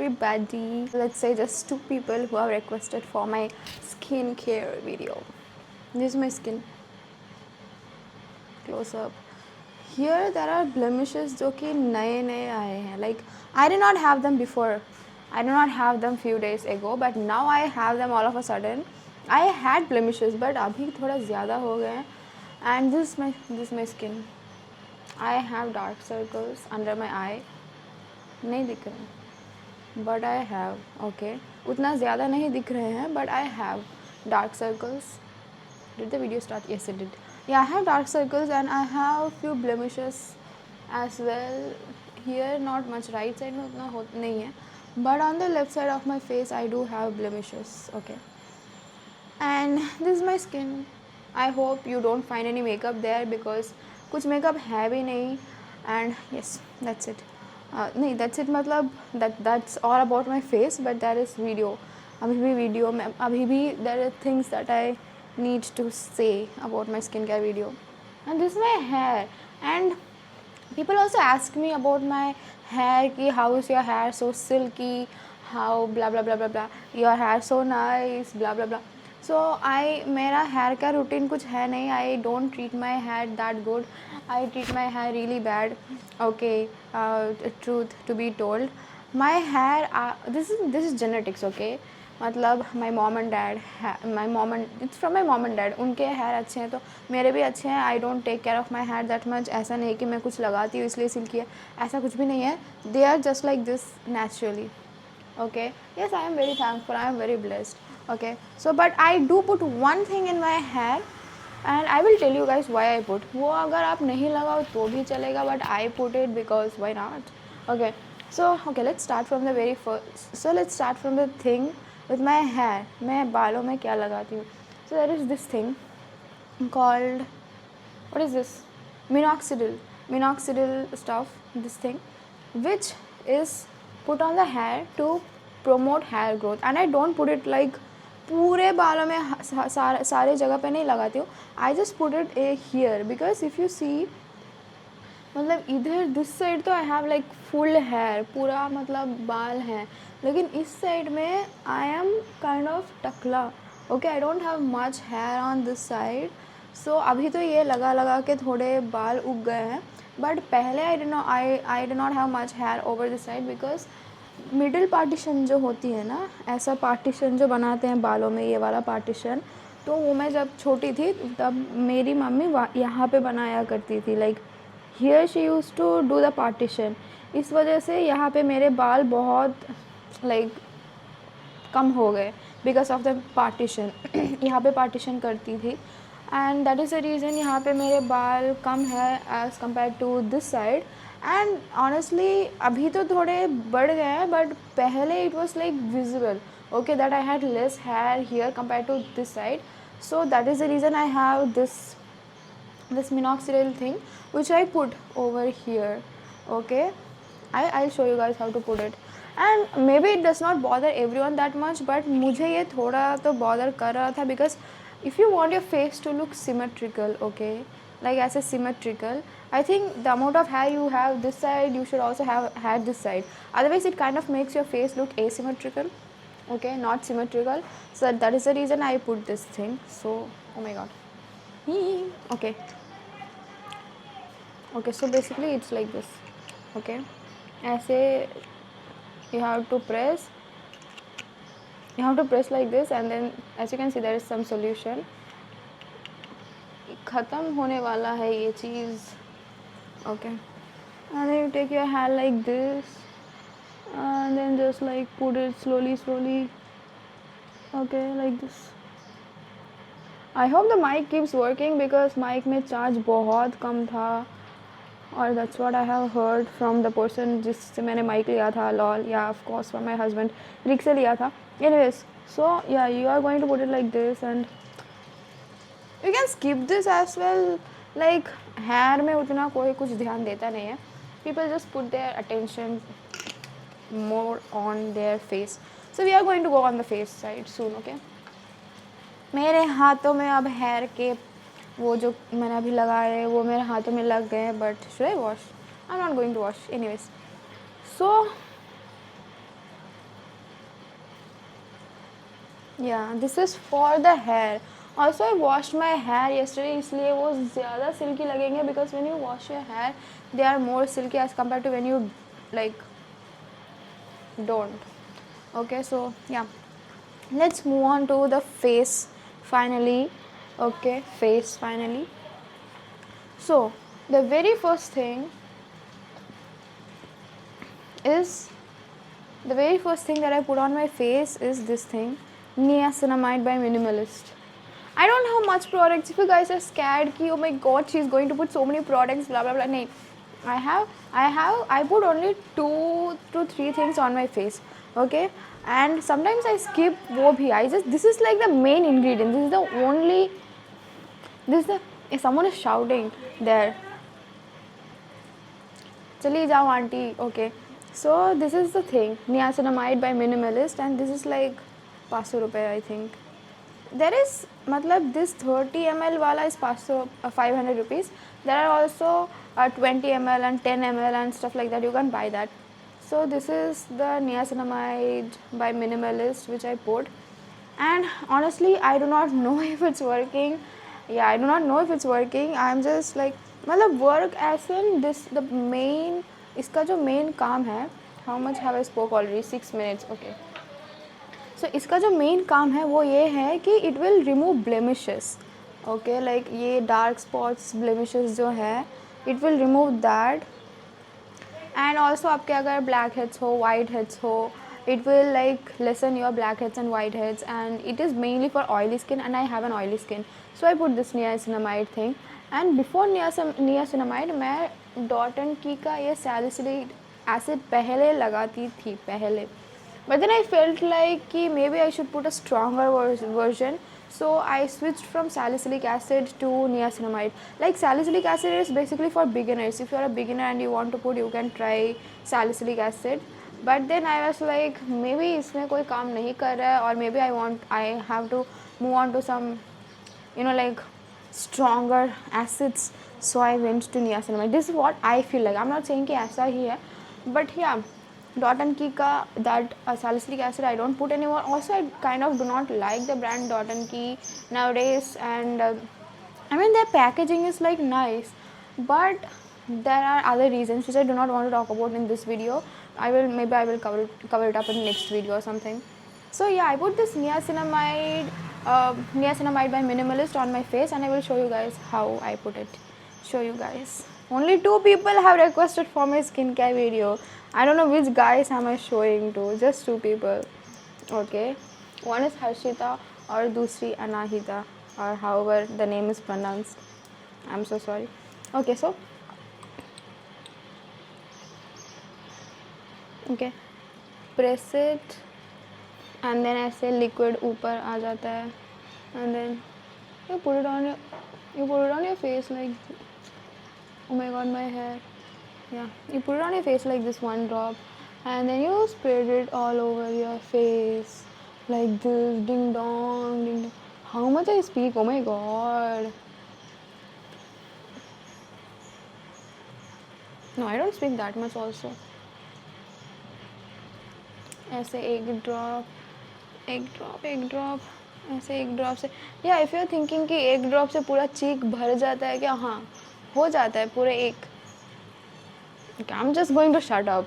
everybody. Let's say just 2 people who have requested for my skincare video. This is my skin. Close up. Here there are blemishes जो कि नए नए आए हैं. Like I did not have them before. I did not have them few days ago, but now I have them all of a sudden. I had blemishes, but अभी थोड़ा ज़्यादा हो गए हैं. And this is my skin. I have dark circles under my eye. नहीं दिख रहे, but I have. Okay, उतना ज़्यादा नहीं दिख रहे हैं, but I have dark circles. Did the video start? Yes, it did. Yeah, I have dark circles and I have few blemishes as well. Here not much, right side में उतना हो नहीं है, but on the left side of my face I do have blemishes. Okay, and this is my skin. I hope you don't find any makeup there because कुछ makeup है भी नहीं. And yes, that's it. नहीं, that's it मतलब that's all about my face, but there is video. अभी भी video में अभी भी there are things that I need to say about my skincare video. And this is my hair. And people also ask me about my hair कि how is your hair so silky, how blah blah blah blah blah, your hair so nice blah blah blah. So मेरा hair का routine कुछ है नहीं. I don't treat my hair that good. I treat my hair really bad. Okay, truth to be told, my hair this is genetics. Okay, मतलब my mom and dad, it's from my mom and dad. उनके hair अच्छे हैं तो मेरे भी अच्छे हैं. I don't take care of my hair that much. ऐसा नहीं कि मैं कुछ लगाती हूँ इसलिए सिल्की है, ऐसा कुछ भी नहीं है. They are just like this naturally. Okay, yes, I am very thankful, I am very blessed. Okay, so but I do put one thing in my hair and I will tell you guys why I put. वो अगर आप नहीं लगाओ तो भी चलेगा, but I put it because why not. Okay, so okay, let's start from the very first. So let's start from the thing with my hair. मैं बालों में क्या लगाती हूँ. So there is this thing called, what is this, minoxidil stuff, this thing which is put on the hair to promote hair growth. And I don't put it like पूरे बालों में सारे जगह पे नहीं लगाती हूँ. I just put it here because if you see, मतलब इधर दिस साइड तो I have like full hair, पूरा मतलब बाल हैं, लेकिन इस साइड में आई एम काइंड ऑफ टकला. Okay, I don't have much hair on this side. So अभी तो ये लगा के थोड़े बाल उग गए हैं, बट पहले I did not have much hair over this side because middle partition जो होती है ना, ऐसा पार्टीशन जो बनाते हैं बालों में, ये वाला पार्टीशन, तो वो मैं जब छोटी थी तब मेरी मम्मी यहाँ पे बनाया करती थी. Like here she use to do the partition. इस वजह से यहाँ पे मेरे बाल बहुत लाइक कम हो गए बिकॉज ऑफ द पार्टीशन. यहाँ पे पार्टीशन करती थी and that is the reason यहाँ पे मेरे बाल कम है as compare to this side. And honestly अभी तो थोड़े बढ़ गए हैं, बट पहले it was like visible, okay, that I had less hair here compare to this side. So that is the reason I have this minoxidil thing which I put over here. Okay, I'll show you guys how to put it. And maybe it does not bother everyone that much, but मुझे ये थोड़ा तो bother कर रहा था because if you want your face to look symmetrical, okay, like as a symmetrical, I think the amount of hair you have this side, you should also have hair this side. Otherwise it kind of makes your face look asymmetrical. Okay, not symmetrical. So that is the reason I put this thing. So oh my god. Okay, so basically it's like this. Okay, ऐसे you have to press like this, and then as you can see there is some solution. ख़त्म होने वाला है ये चीज़. Okay, and then you take your hair like this and then just like put it slowly, okay, like this. I hope the mic keeps working because mic में charge बहुत कम था, और that's what I have heard from the person जिससे मैंने mic लिया था. lol, yeah, of course from my husband, रिक से लिया था. Anyways, so yeah, you are going to put it like this and you can skip this as well. Like hair में उतना कोई कुछ ध्यान देता नहीं है. People just put their attention more on their face. So we are going to go on the face side soon. Okay, मेरे हाथों में अब हेयर के वो जो मैंने अभी लगाए वो मेरे हाथों में लग गए हैं, but should I wash? I am not going to wash anyways. So Yeah, this is for the hair. Also, I washed my hair yesterday, इसलिए वो ज़्यादा silky लगेंगे because when you wash your hair, they are more silky as compared to when you like don't. Okay, so yeah, let's move on to the face finally. Okay, face finally. So the very first thing is the very first thing that I put on my face is this thing, niacinamide by Minimalist. I don't have much products. If you guys are scared ki oh my god she's going to put so many products blah blah blah, no. I put only 2 to 3 things on my face. Okay, and sometimes I skip wo bhi. I just, this is like the main ingredient. This is the only, this is the, if someone is shouting there, चली जाओ aunty. Okay, so this is the thing, niacinamide by Minimalist, and this is like 500 रुपये I think. There is, matlab this 30 ml wala is 500 rupees. There are also 20 ml and 10 ml and stuff like that. You can buy that. So this is the niacinamide by Minimalist which I put, and honestly I do not know if it's working. Yeah, I do not know if it's working. I'm just like, matlab work as in this, the main, इसका जो main काम है. How much have I spoke already? 6 minutes. Okay. सो इसका जो main काम है वो ये है कि it will remove blemishes. Okay, like ये डार्क स्पॉट्स ब्लेमिशेस जो है, it will remove that. And also आपके अगर ब्लैक हेड्स हो, वाइट हेड्स हो, it will like lessen your blackheads and whiteheads, and it is mainly for oily skin, and I have an oily skin, so I put this niacinamide thing. And before niacinamide मैं dot and की का ये salicylic acid पहले लगाती थी पहले, but then I felt like कि maybe I should put a stronger version, so I switched from salicylic acid to niacinamide. Like salicylic acid is basically for beginners. If you are a beginner and you want to put, you can try salicylic acid. But then I was like maybe इसमें कोई काम नहीं कर रहा है, और maybe I have to move on to some, you know, like stronger acids, so I went to niacinamide. This is what I feel like. I'm not saying कि ऐसा ही है, but yeah, Dot and Key का that salicylic acid I don't put anymore. Also, I kind of do not like the brand Dot and Key nowadays, and I mean their packaging is like nice, but there are other reasons which I do not want to talk about in this video. I will cover it up in the next video or something. So yeah, I put this niacinamide by Minimalist on my face, and I will show you guys how I put it. Show you guys. Only 2 people have requested for my skincare video. I don't know which guys am I showing to. Just 2 people. Okay. One is Harshita or दूसरी Anahita, or however the name is pronounced. I'm so sorry. Okay, so okay, press it, and then ऐसे liquid ऊपर आ जाता है, and then you put it on your face like, oh my god, my hair. Yeah, you put it on your face like this, 1 drop, and then you spread it all over your face like this. Ding dong, ding dong. How much I speak? Oh my god. No, I don't speak that much also. ऐसे एक drop ऐसे एक drop से. या if you are thinking कि एक drop से पूरा चीक भर जाता है क्या? हाँ, हो जाता है पूरे एक. Okay, I'm just going to shut up.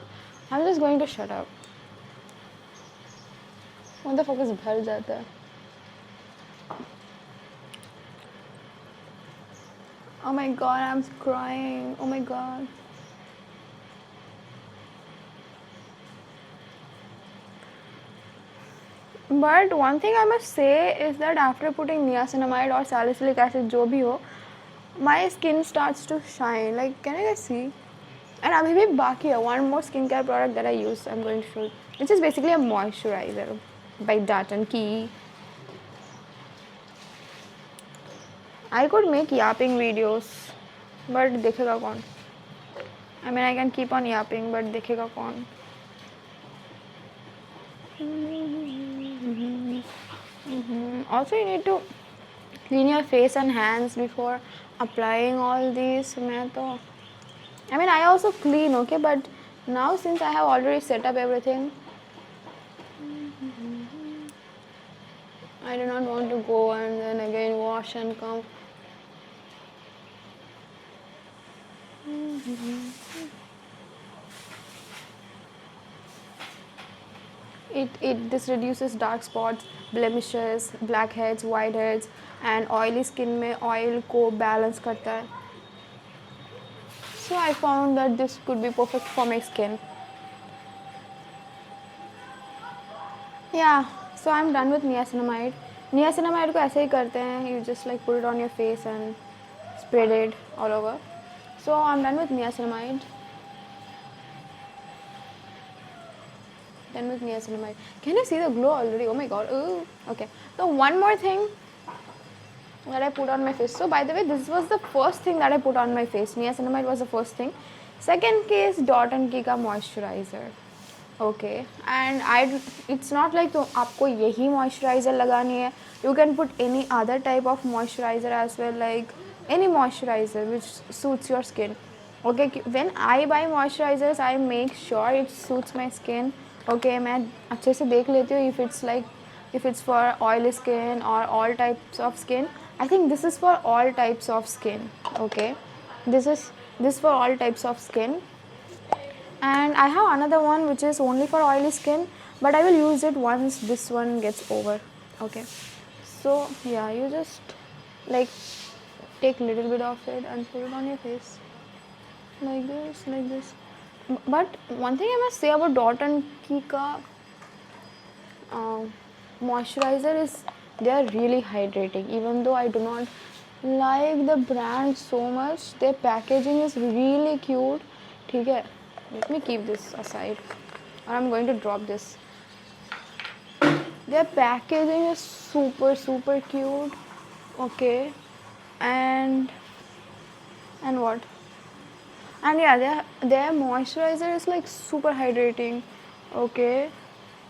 What the fuck is भर जाता है? Oh my god, I'm crying. Oh my god. But one thing I must say is that after putting niacinamide or salicylic acid, जो भी हो, my skin starts to shine. Like, can you guys see? And अभी भी बाकी है. One more skincare product that I use, I'm going to show you. Which is basically a moisturizer by Dot and Key. I could make yapping videos, but देखेगा कौन? I mean, I can keep on yapping, but देखेगा कौन? Also, you need to clean your face and hands before applying all these. I mean, I also clean, okay, but now since I have already set up everything, I do not want to go and then again wash and come. It this reduces dark spots, blemishes, blackheads, whiteheads, and oily skin में oil को balance करता है. So I found that this could be perfect for my skin. Yeah, so I'm done with niacinamide. Niacinamide को ऐसे ही करते हैं. You just like put it on your face and spread it all over. So I'm done with niacinamide. Done with niacinamide. Can you see the glow already? Oh my god. Ooh. Okay. So one more thing that I put on my face. So by the way, this was the first thing that I put on my face. Niacinamide was the first thing. Second case, Dot and Key का moisturizer. Okay. And it's not like तो आपको यही moisturizer लगानी है. You can put any other type of moisturizer as well, like any moisturizer which suits your skin. Okay. When I buy moisturizers, I make sure it suits my skin. Okay, मैं अच्छे से देख लेती हूँ if it's for oily skin or all types of skin. I think this is for all types of skin. Okay, this for all types of skin. And I have another one which is only for oily skin, but I will use it once this one gets over. Okay, so yeah, you just like take a little bit of it and put it on your face like this. But one thing I must say about Dot and Key ka moisturizer is they are really hydrating. Even though I do not like the brand so much, their packaging is really cute. ठीक है, let me keep this aside, or I'm going to drop this. Their packaging is super cute. Okay, and what? And yeah, their moisturizer is like super hydrating. Okay,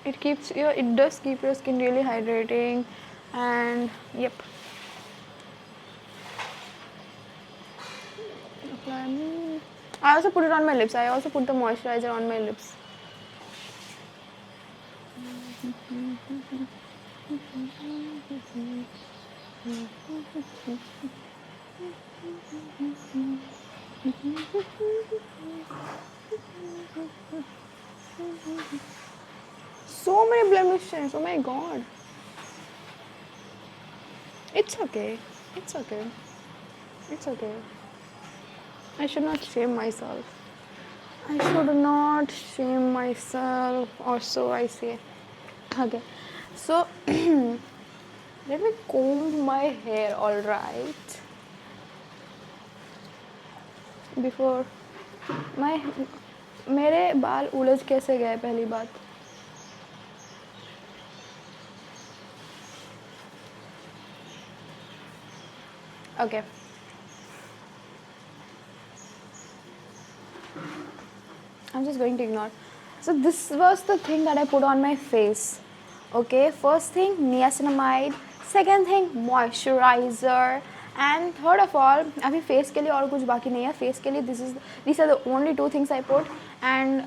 it does keep your skin really hydrating. And yep, I also put it on my lips. I also put the moisturizer on my lips. So many blemishes. Oh my god. It's okay. I should not shame myself. Or so I say. Okay. So let me comb my hair, alright? Before मेरे बाल उलझ कैसे गए पहली बात. Okay. I'm just going to ignore. So this was the thing that I put on my face. Okay, first thing niacinamide, second thing moisturizer, and third of all, अभी face के लिए और कुछ बाकी नहीं है. Face के लिए these are the only two things I put. And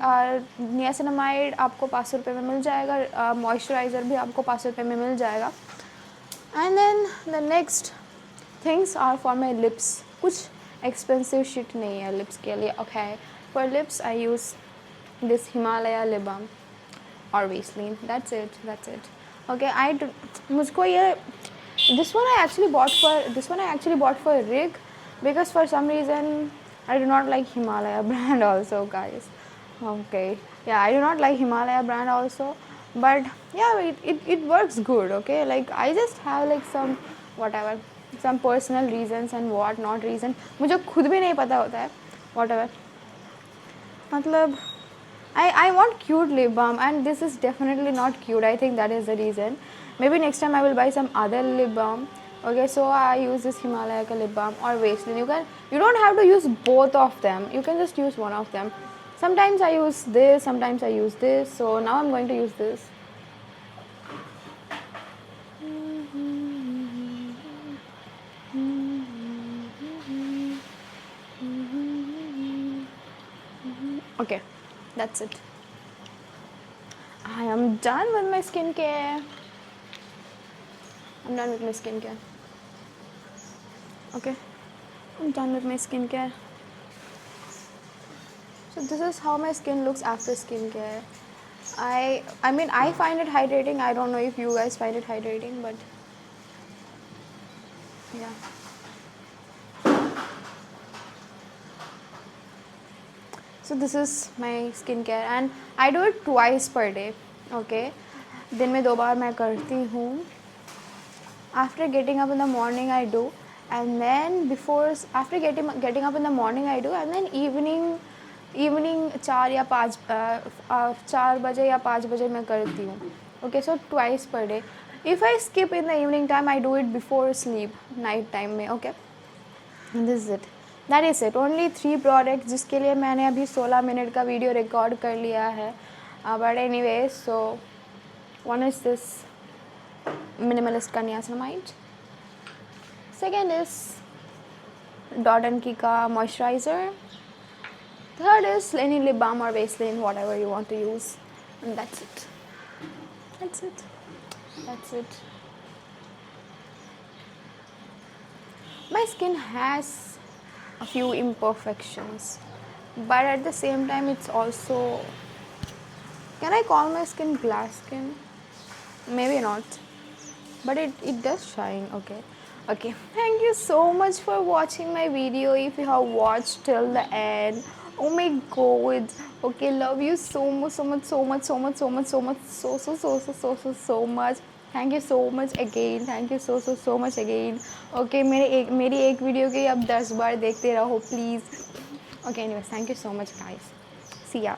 niacinamide आपको 500 रुपये में मिल जाएगा. Moisturizer भी आपको 500 रुपये में मिल जाएगा. And then the next things are for my lips. कुछ expensive shit नहीं है lips के लिए. Okay, for lips I use this Himalaya lip balm or Vaseline. That's it. Okay, मुझको ये this one I actually bought for Rick, because for some reason I do not like Himalaya brand also, guys. Okay, yeah, I do not like Himalaya brand also, but yeah, it works good. Okay, like I just have like some personal reasons and what not reason मुझे खुद भी नहीं पता होता है. Whatever, मतलब I want cute lip balm, and this is definitely not cute. I think that is the reason. Maybe next time I will buy some other lip balm. Okay, so I use this Himalaya ka lip balm or Vaseline. You don't have to use both of them. You can just use one of them. Sometimes I use this, sometimes I use this. So now I'm going to use this. Okay, that's it. I am done with my skincare. I'm done with my skincare. Okay, I'm done with my skincare. So this is how my skin looks after skincare. I mean, I find it hydrating. I don't know if you guys find it hydrating, but yeah. So this is my skincare and I do it twice per day. Okay, दिन में 2 बार मैं करती हूँ. After getting up in the morning I do, and then after getting up in the morning I do, and then evening 4 या 5 4 बजे या 5 बजे मैं करती हूँ. Okay, so twice per day. If I skip in the evening time, I do it before sleep, night time में. Okay, and this is it. That is it. Only 3 products जिसके लिए मैंने अभी 16 मिनट का वीडियो रिकॉर्ड कर लिया है. But anyway, so one is this minimalist niacinamide. Second is Dot & Key का moisturizer. Third is any lip balm or Vaseline, whatever you want to use. And that's it. That's it. That's it. My skin has a few imperfections, but at the same time it's also, can I call my skin glass skin? Maybe not, but it does shine. Okay, thank you so much for watching my video. If you have watched till the end, oh my god, okay, love you so much, so much, so much, so much, so much, so much, so much. Thank you so much again. Thank you so much again. Okay, मेरी एक video के अब 10 बार देखते रहो please. Okay, anyways, thank you so much guys. See ya.